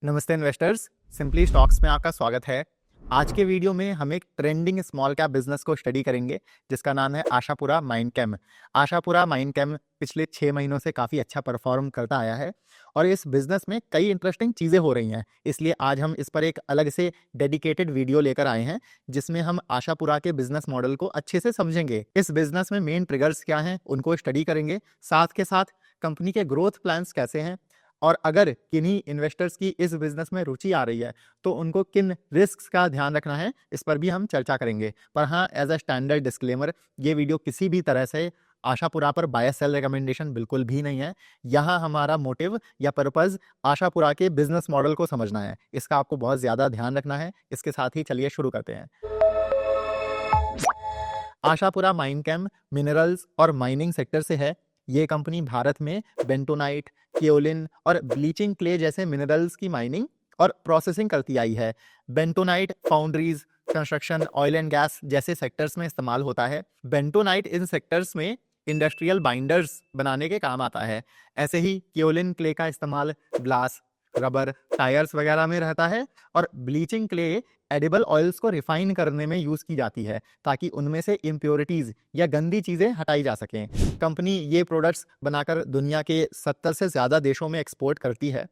नमस्ते investors, simply stocks में आपका स्वागत है। आज के वीडियो में हम एक ट्रेंडिंग स्मॉल कैप बिजनेस को स्टडी करेंगे जिसका नाम है आशापुरा माइंडकेम। आशापुरा माइंडकेम पिछले 6 महीनों से काफ़ी अच्छा परफॉर्म करता आया है और इस बिजनेस में कई इंटरेस्टिंग चीज़ें हो रही हैं। इसलिए आज हम इस पर एक अलग से डेडिकेटेड वीडियो लेकर आए हैं जिसमें हम आशापुरा के बिजनेस मॉडल को अच्छे से समझेंगे। इस बिजनेस में मेन ट्रिगर्स क्या हैं उनको स्टडी करेंगे, साथ के साथ कंपनी के ग्रोथ प्लान्स कैसे हैं और अगर किन्हीं इन्वेस्टर्स की इस बिजनेस में रुचि आ रही है तो उनको किन रिस्क्स का ध्यान रखना है इस पर भी हम चर्चा करेंगे। पर हाँ, एज अ स्टैंडर्ड डिस्क्लेमर, ये वीडियो किसी भी तरह से आशापुरा पर बाय सेल रिकमेंडेशन बिल्कुल भी नहीं है। यहाँ हमारा मोटिव या पर्पस आशापुरा के बिजनेस मॉडल को समझना है, इसका आपको बहुत ज़्यादा ध्यान रखना है। इसके साथ ही चलिए शुरू करते हैं। आशापुरा माइनकेम मिनरल्स और माइनिंग सेक्टर से है। ये कंपनी भारत में बेंटोनाइट, केओलिन और ब्लीचिंग क्ले जैसे मिनरल्स की माइनिंग और प्रोसेसिंग करती आई है। Bentonite foundries, construction, oil and gas जैसे सेक्टर्स में इस्तेमाल होता है। बेंटोनाइट इन सेक्टर्स में इंडस्ट्रियल बाइंडर्स बनाने के काम आता है। ऐसे ही केओलिन क्ले का इस्तेमाल ग्लास, रबर, टायर्स वगैरह में रहता है और ब्लीचिंग क्ले एडिबल ऑयल्स को रिफाइन करने में यूज की जाती है ताकि उनमें से इम्प्योरिटीज या गंदी चीजें हटाई जा सकें। कंपनी ये प्रोडक्ट्स बनाकर दुनिया के 70 से ज्यादा देशों में एक्सपोर्ट करती है।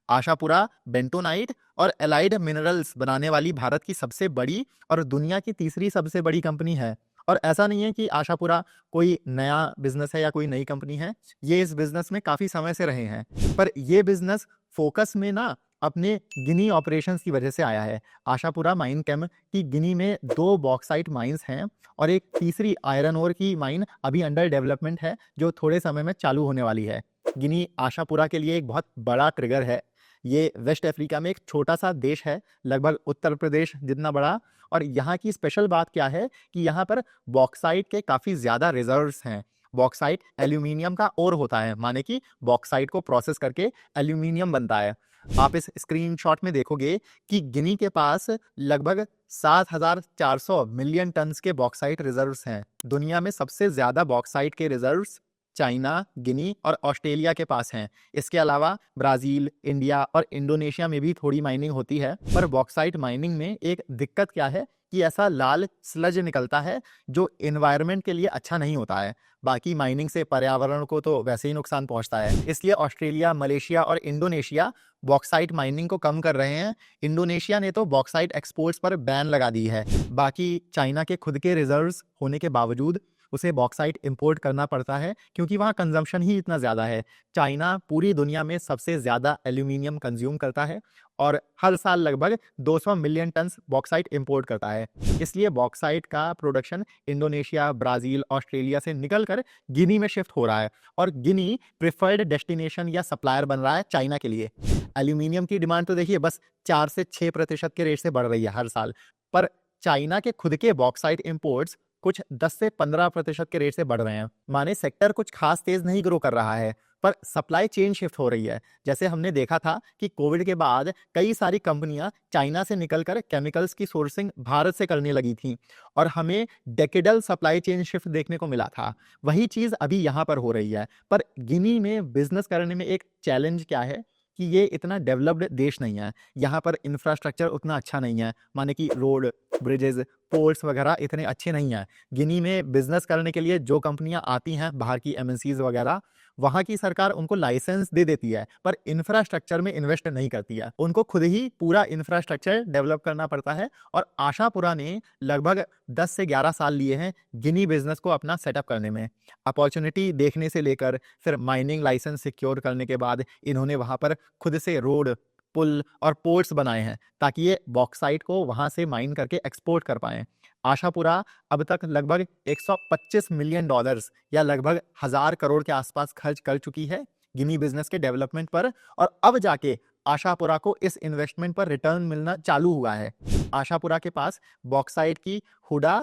आशापुरा बेंटोनाइट और एलाइड मिनरल्स बनाने वाली भारत की सबसे बड़ी और दुनिया की तीसरी सबसे बड़ी कंपनी है। और ऐसा नहीं है कि आशापुरा कोई नया बिजनेस है या कोई नई कंपनी है, ये इस बिजनेस में काफी समय से रहे हैं। पर ये बिजनेस फोकस में ना अपने गिनी ऑपरेशंस की वजह से आया है। आशापुरा माइनकेम की गिनी में 2 बॉक्साइट माइंस हैं और एक तीसरी आयरन ओर की माइन अभी अंडर डेवलपमेंट है जो थोड़े समय में चालू होने वाली है। गिनी आशापुरा के लिए एक बहुत बड़ा ट्रिगर है। ये वेस्ट अफ्रीका में एक छोटा सा देश है, लगभग उत्तर प्रदेश जितना बड़ा। और यहाँ की स्पेशल बात क्या है कि यहाँ पर बॉक्साइट के काफ़ी ज़्यादा रिजर्व्स हैं। बॉक्साइट एल्यूमिनियम का ओर होता है, माने कि बॉक्साइट को प्रोसेस करके एल्यूमिनियम बनता है। आप इस स्क्रीनशॉट में देखोगे कि गिनी के पास लगभग 7,400 मिलियन टन्स के बॉक्साइट रिजर्व्स हैं। दुनिया में सबसे ज़्यादा बॉक्साइट के रिजर्व्स चाइना, गिनी और ऑस्ट्रेलिया के पास हैं। इसके अलावा ब्राज़ील, इंडिया और इंडोनेशिया में भी थोड़ी माइनिंग होती है। पर बॉक्साइट माइनिंग में एक दिक्कत क्या है कि ऐसा लाल स्लज निकलता है जो एनवायरनमेंट के लिए अच्छा नहीं होता है। बाकी माइनिंग से पर्यावरण को तो वैसे ही नुकसान पहुंचता है, इसलिए ऑस्ट्रेलिया, मलेशिया और इंडोनेशिया बॉक्साइट माइनिंग को कम कर रहे हैं। इंडोनेशिया ने तो बॉक्साइट एक्सपोर्ट्स पर बैन लगा दी है। बाकी चाइना के खुद के रिजर्व्स होने के बावजूद उसे बॉक्साइट इंपोर्ट करना पड़ता है क्योंकि वहाँ कंजम्पशन ही इतना ज़्यादा है। चाइना पूरी दुनिया में सबसे ज़्यादा एल्यूमिनियम कंज्यूम करता है और हर साल लगभग 200 मिलियन टन्स बॉक्साइट इंपोर्ट करता है। इसलिए बॉक्साइट का प्रोडक्शन इंडोनेशिया, ब्राज़ील, ऑस्ट्रेलिया से निकलकर गिनी में शिफ्ट हो रहा है और गिनी प्रिफर्ड डेस्टिनेशन या सप्लायर बन रहा है चाइना के लिए। एल्यूमिनियम की डिमांड तो देखिए बस 4 से 6% के रेट से बढ़ रही है हर साल, पर चाइना के खुद के बॉक्साइट इंपोर्ट्स कुछ 10 से 15% के रेट से बढ़ रहे हैं। माने सेक्टर कुछ खास तेज नहीं ग्रो कर रहा है, पर सप्लाई चेन शिफ्ट हो रही है। जैसे हमने देखा था कि कोविड के बाद कई सारी कंपनियां चाइना से निकलकर केमिकल्स की सोर्सिंग भारत से करने लगी थी और हमें डेकेडल सप्लाई चेन शिफ्ट देखने को मिला था। वही चीज अभी यहाँ पर हो रही है। पर गिनी में बिजनेस करने में एक चैलेंज क्या है कि ये इतना डेवलप्ड देश नहीं है। यहाँ पर इंफ्रास्ट्रक्चर उतना अच्छा नहीं है, माने कि रोड, ब्रिजेस, पोर्ट्स वगैरह इतने अच्छे नहीं हैं। गिनी में बिजनेस करने के लिए जो कंपनियां आती हैं बाहर की एमएनसीज वगैरह, वहाँ की सरकार उनको लाइसेंस दे देती है पर इंफ्रास्ट्रक्चर में इन्वेस्ट नहीं करती है। उनको खुद ही पूरा इंफ्रास्ट्रक्चर डेवलप करना पड़ता है और आशापुरा ने लगभग 10 से 11 साल लिए हैं गिनी बिजनेस को अपना सेटअप करने में। अपॉर्चुनिटी देखने से लेकर फिर माइनिंग लाइसेंस सिक्योर करने के बाद इन्होंने वहाँ पर खुद से रोड, पुल और पोर्ट्स बनाए हैं ताकि ये बॉक्साइट को वहां से माइन करके एक्सपोर्ट कर पाएं। आशापुरा अब तक लगभग 125 मिलियन डॉलर्स या लगभग 1000 करोड़ के आसपास खर्च कर चुकी है गिनी बिजनेस के डेवलपमेंट पर और अब जाके आशापुरा को इस इन्वेस्टमेंट पर रिटर्न मिलना चालू हुआ है। आशापुरा के पास बॉक्साइट की हुडा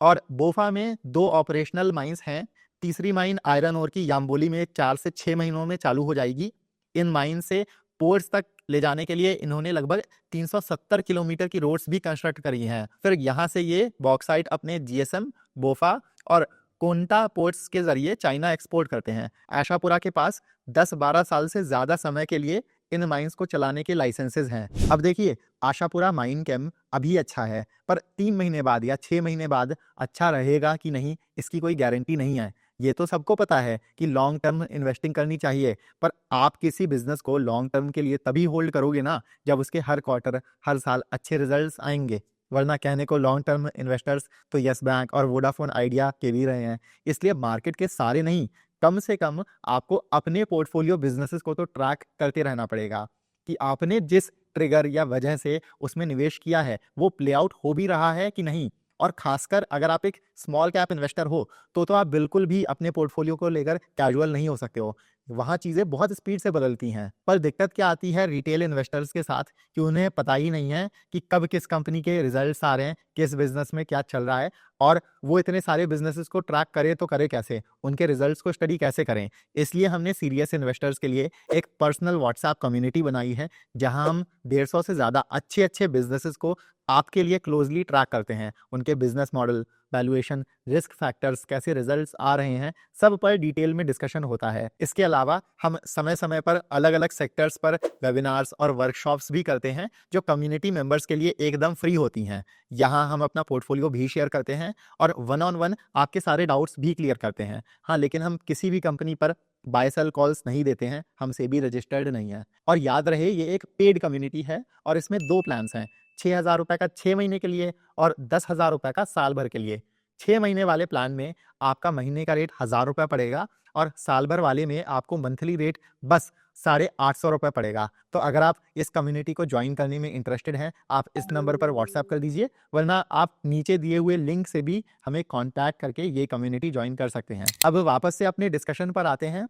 और बोफा में 2 ऑपरेशनल माइंस हैं। तीसरी माइन आयरन ओर की याम्बोली में 4 से 6 महीनों में चालू हो जाएगी। इन माइन से पोर्ट्स तक ले जाने के लिए इन्होंने लगभग 370 किलोमीटर की रोड्स भी कंस्ट्रक्ट करी हैं। फिर यहाँ से ये बॉक्साइट अपने जीएसएम, बोफा और कोंटा पोर्ट्स के जरिए चाइना एक्सपोर्ट करते हैं। आशापुरा के पास 10-12 साल से ज्यादा समय के लिए इन माइंस को चलाने के लाइसेंसेज हैं। अब देखिए, आशापुरा माइन कैम अभी अच्छा है, पर 3 महीने बाद या 6 महीने बाद अच्छा रहेगा कि नहीं, इसकी कोई गारंटी नहीं है। ये तो सबको पता है कि लॉन्ग टर्म इन्वेस्टिंग करनी चाहिए, पर आप किसी बिजनेस को लॉन्ग टर्म के लिए तभी होल्ड करोगे ना, जब उसके हर क्वार्टर, हर साल अच्छे रिजल्ट्स आएंगे। वरना कहने को लॉन्ग टर्म इन्वेस्टर्स तो यस बैंक और वोडाफोन आइडिया के भी रहे हैं। इसलिए मार्केट के सारे नहीं, कम से कम आपको अपने पोर्टफोलियो बिजनेसेस को तो ट्रैक करते रहना पड़ेगा कि आपने जिस ट्रिगर या वजह से उसमें निवेश किया है वो प्ले आउट हो भी रहा है कि नहीं। और खासकर अगर आप एक स्मॉल कैप इन्वेस्टर हो तो आप बिल्कुल भी अपने पोर्टफोलियो को लेकर कैजुअल नहीं हो सकते हो। वहाँ चीज़ें बहुत स्पीड से बदलती हैं। पर दिक्कत क्या आती है रिटेल इन्वेस्टर्स के साथ कि उन्हें पता ही नहीं है कि कब किस कंपनी के रिजल्ट्स आ रहे हैं, किस बिजनेस में क्या चल रहा है, और वो इतने सारे बिजनेसेस को ट्रैक करे तो करे कैसे, उनके रिजल्ट्स को स्टडी कैसे करें। इसलिए हमने सीरियस इन्वेस्टर्स के लिए एक पर्सनल व्हाट्सएप कम्युनिटी बनाई है, जहां हम 150 से ज़्यादा अच्छे अच्छे बिजनेसेस को आपके लिए क्लोजली ट्रैक करते हैं। उनके business model, valuation, risk factors, कैसे रिजल्ट्स आ रहे हैं, सब पर डिटेल में डिस्कशन होता है। इसके अलावा हम समय समय पर अलग अलग सेक्टर्स पर वेबिनार्स और वर्कशॉप्स भी करते हैं, जो कम्युनिटी मेंबर्स के लिए एकदम फ्री होती हैं। यहाँ हम अपना पोर्टफोलियो भी शेयर करते हैं और वन ऑन वन आपके सारे डाउट्स भी क्लियर करते हैं। हाँ, लेकिन हम किसी भी कंपनी पर बाय सेल कॉल्स नहीं देते हैं, हम सेबी रजिस्टर्ड नहीं है। और याद रहे, ये एक पेड कम्युनिटी है और इसमें 2 प्लान्स हैं, 6,000 रुपए का 6 महीने के लिए और 10,000 रुपए का साल भर के लिए। 6 महीने वाले प्लान में आपका महीने का रेट 1,000 रुपए पड़ेगा और साल भर वाले में आपको मंथली रेट बस 850 रुपए पड़ेगा। तो अगर आप इस कम्युनिटी को ज्वाइन करने में इंटरेस्टेड हैं, आप इस नंबर पर व्हाट्सएप कर दीजिए, वरना आप नीचे दिए हुए लिंक से भी हमें कॉन्टैक्ट करके ये कम्युनिटी ज्वाइन कर सकते हैं। अब वापस से अपने डिस्कशन पर आते हैं।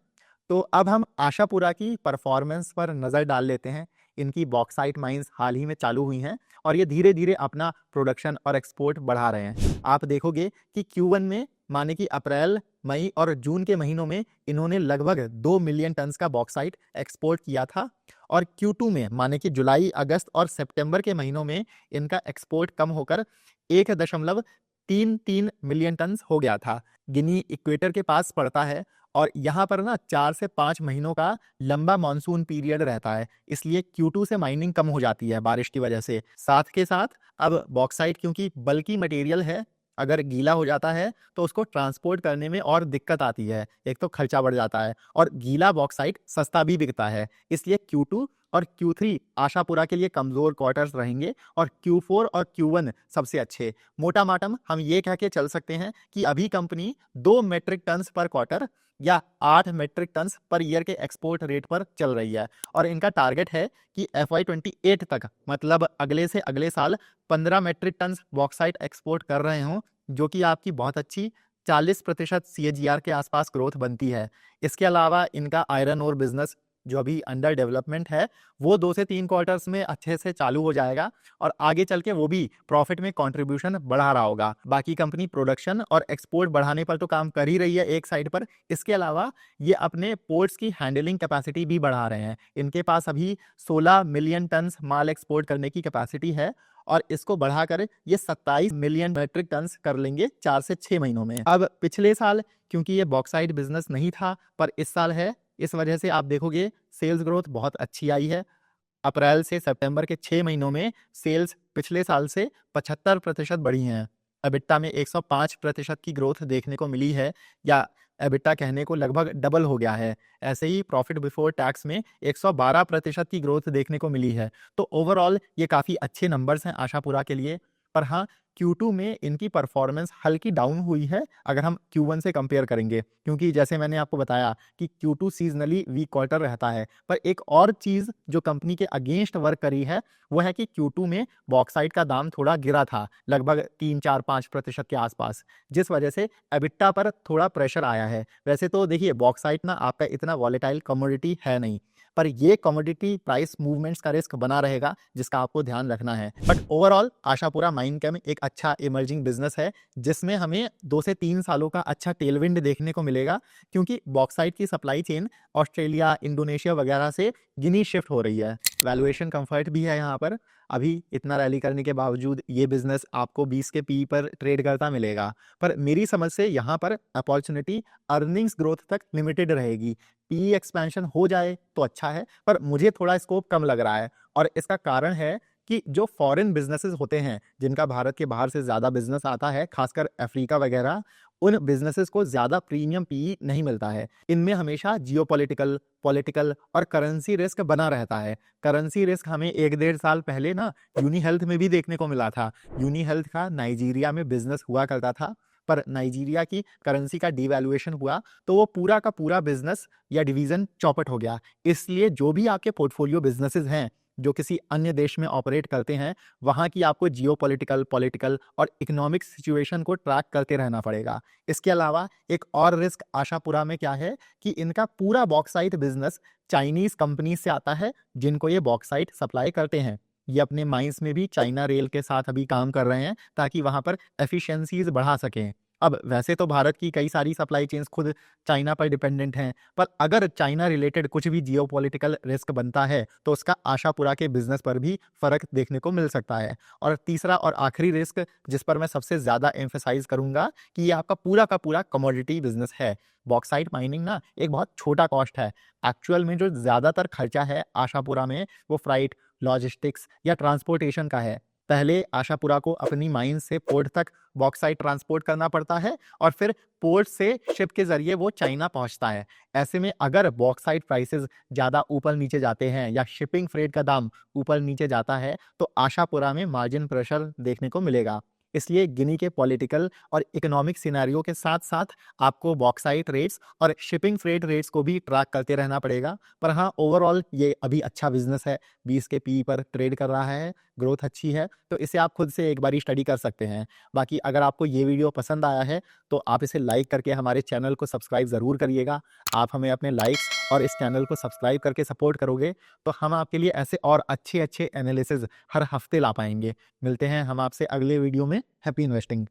तो अब हम आशापुरा की परफॉर्मेंस पर नज़र डाल लेते हैं। इनकी बॉक्साइट माइंस हाल ही में चालू हुई हैं और ये धीरे धीरे अपना प्रोडक्शन और एक्सपोर्ट बढ़ा रहे हैं। आप देखोगे कि Q1 में, माने कि अप्रैल, मई और जून के महीनों में इन्होंने लगभग 2 मिलियन टन्स का बॉक्साइट एक्सपोर्ट किया था, और Q2 में, माने कि जुलाई, अगस्त और सितंबर के महीनों में इनका एक्सपोर्ट कम होकर 1.33 मिलियन टन्स हो गया था। गिनी इक्वेटर के पास पड़ता है और यहाँ पर ना 4 से 5 महीनों का लंबा मानसून पीरियड रहता है, इसलिए Q2 से माइनिंग कम हो जाती है बारिश की वजह से। साथ के साथ अब बॉक्साइट क्योंकि बल्की मटेरियल है, अगर गीला हो जाता है तो उसको ट्रांसपोर्ट करने में और दिक्कत आती है। एक तो खर्चा बढ़ जाता है और गीला बॉक्साइट सस्ता भी बिकता है, इसलिए Q2 और Q3 आशापुरा के लिए कमजोर क्वार्टर्स रहेंगे और Q4 और Q1 सबसे अच्छे। मोटा माटम हम ये कह के चल सकते हैं कि अभी कंपनी 2 मेट्रिक टन्स पर क्वार्टर या 8 मेट्रिक टन्स पर ईयर के एक्सपोर्ट रेट पर चल रही है, और इनका टारगेट है कि FY28 तक, मतलब अगले से अगले साल 15 मेट्रिक टन्स बॉक्साइट एक्सपोर्ट कर रहे हों, जो कि आपकी बहुत अच्छी 40% CAGR के आसपास ग्रोथ बनती है। इसके अलावा इनका आयरन ओर बिजनेस, जो अभी अंडर डेवलपमेंट है, वो 2 से 3 क्वार्टर्स में अच्छे से चालू हो जाएगा और आगे चल के वो भी प्रॉफिट में कंट्रीब्यूशन बढ़ा रहा होगा। बाकी कंपनी प्रोडक्शन और एक्सपोर्ट बढ़ाने पर तो काम कर ही रही है एक साइड पर, इसके अलावा ये अपने पोर्ट्स की हैंडलिंग कैपेसिटी भी बढ़ा रहे हैं। इनके पास अभी 16 मिलियन टन्स माल एक्सपोर्ट करने की कैपेसिटी है और इसको बढ़ाकर ये 27 मिलियन मेट्रिक टन्स कर लेंगे 4 से 6 महीनों में। अब पिछले साल क्योंकि ये बॉक्साइट बिजनेस नहीं था, पर इस साल है, इस वजह से आप देखोगे सेल्स ग्रोथ बहुत अच्छी आई है। अप्रैल से सितंबर के 6 महीनों में सेल्स पिछले साल से 75% बढ़ी हैं। एबिटा में 105% की ग्रोथ देखने को मिली है, या एबिटा कहने को लगभग डबल हो गया है। ऐसे ही प्रॉफिट बिफोर टैक्स में 112% की ग्रोथ देखने को मिली है। तो ओवरऑल ये काफ़ी अच्छे नंबर्स हैं आशापुरा के लिए। पर हाँ, Q2 में इनकी परफॉर्मेंस हल्की डाउन हुई है अगर हम Q1 से कंपेयर करेंगे, क्योंकि जैसे मैंने आपको बताया कि Q2 सीजनली वीक क्वार्टर रहता है। पर एक और चीज़ जो कंपनी के अगेंस्ट वर्क करी है वो है कि Q2 में बॉक्साइट का दाम थोड़ा गिरा था, लगभग 3-4-5% के आसपास, जिस वजह से एबिटा पर थोड़ा प्रेशर आया है। वैसे तो देखिए, बॉक्साइट ना आपका इतना वॉलेटाइल कमोडिटी है नहीं, पर ये कमोडिटी प्राइस मूवमेंट्स का रिस्क बना रहेगा, जिसका आपको ध्यान रखना है। But overall Ashapura Minechem एक अच्छा इमर्जिंग बिजनेस है, जिसमें हमें 2 से 3 सालों का अच्छा टेलविंड देखने को मिलेगा, क्योंकि बॉक्साइट की सप्लाई चेन ऑस्ट्रेलिया, इंडोनेशिया वगैरह से गिनी शिफ्ट हो रही है। वैल्यूएशन कंफर्ट भी है यहाँ पर। अभी इतना रैली करने के बावजूद ये बिजनेस आपको 20 के पी पर ट्रेड करता मिलेगा। पर मेरी समझ से यहाँ पर अपॉर्चुनिटी अर्निंग्स ग्रोथ तक लिमिटेड रहेगी। पी एक्सपेंशन हो जाए तो अच्छा है, पर मुझे थोड़ा स्कोप कम लग रहा है। और इसका कारण है कि जो फॉरेन बिजनेसेस होते हैं, जिनका भारत के बाहर से ज़्यादा बिजनेस आता है, खासकर अफ्रीका वगैरह, उन बिजनेसेस को ज़्यादा प्रीमियम पी नहीं मिलता है। इनमें हमेशा जियोपॉलिटिकल, पॉलिटिकल और करेंसी रिस्क बना रहता है। करेंसी रिस्क हमें 1 डेढ़ साल पहले ना यूनी हेल्थ में भी देखने को मिला था। यूनी हेल्थ का नाइजीरिया में बिजनेस हुआ करता था, पर नाइजीरिया की करेंसी का डिवैल्यूएशन हुआ तो वो पूरा का पूरा बिजनेस या डिवीजन चौपट हो गया। इसलिए जो भी आपके पोर्टफोलियो बिजनेसेस हैं जो किसी अन्य देश में ऑपरेट करते हैं, वहाँ की आपको जियोपॉलिटिकल, पॉलिटिकल और इकोनॉमिक सिचुएशन को ट्रैक करते रहना पड़ेगा। इसके अलावा एक और रिस्क आशापुरा में क्या है कि इनका पूरा बॉक्साइट बिजनेस चाइनीज कंपनी से आता है, जिनको ये बॉक्साइट सप्लाई करते हैं। ये अपने माइंस में भी चाइना रेल के साथ अभी काम कर रहे हैं ताकि वहां पर एफिशिएंसीज बढ़ा सकें। अब वैसे तो भारत की कई सारी सप्लाई चेन्स खुद चाइना पर डिपेंडेंट हैं, पर अगर चाइना रिलेटेड कुछ भी जियोपॉलिटिकल रिस्क बनता है तो उसका आशापुरा के बिजनेस पर भी फर्क देखने को मिल सकता है। और तीसरा और आखिरी रिस्क जिस पर मैं सबसे ज्यादा एम्फेसाइज करूंगा कि ये आपका पूरा का पूरा कमोडिटी बिजनेस है। बॉक्साइट माइनिंग ना एक बहुत छोटा कॉस्ट है। एक्चुअल में जो ज्यादातर खर्चा है आशापुरा में वो फ्राइट, लॉजिस्टिक्स या ट्रांसपोर्टेशन का है। पहले आशापुरा को अपनी माइन से पोर्ट तक बॉक्साइट ट्रांसपोर्ट करना पड़ता है और फिर पोर्ट से शिप के जरिए वो चाइना पहुंचता है। ऐसे में अगर बॉक्साइट प्राइसेस ज्यादा ऊपर नीचे जाते हैं या शिपिंग फ्रेट का दाम ऊपर नीचे जाता है तो आशापुरा में मार्जिन प्रेशर देखने को मिलेगा। इसलिए गिनी के पॉलिटिकल और इकोनॉमिक सिनेरियो के साथ साथ आपको बॉक्साइट रेट्स और शिपिंग फ्रेट रेट्स को भी ट्रैक करते रहना पड़ेगा। पर हाँ, ओवरऑल ये अभी अच्छा बिजनेस है, 20 के पी पर ट्रेड कर रहा है, ग्रोथ अच्छी है, तो इसे आप खुद से एक बारी स्टडी कर सकते हैं। बाकी अगर आपको ये वीडियो पसंद आया है तो आप इसे लाइक करके हमारे चैनल को सब्सक्राइब ज़रूर करिएगा। आप हमें अपने लाइक्स और इस चैनल को सब्सक्राइब करके सपोर्ट करोगे तो हम आपके लिए ऐसे और अच्छे अच्छे एनालिसिस हर हफ्ते ला पाएंगे। मिलते हैं हम आपसे अगले वीडियो में। Happy investing.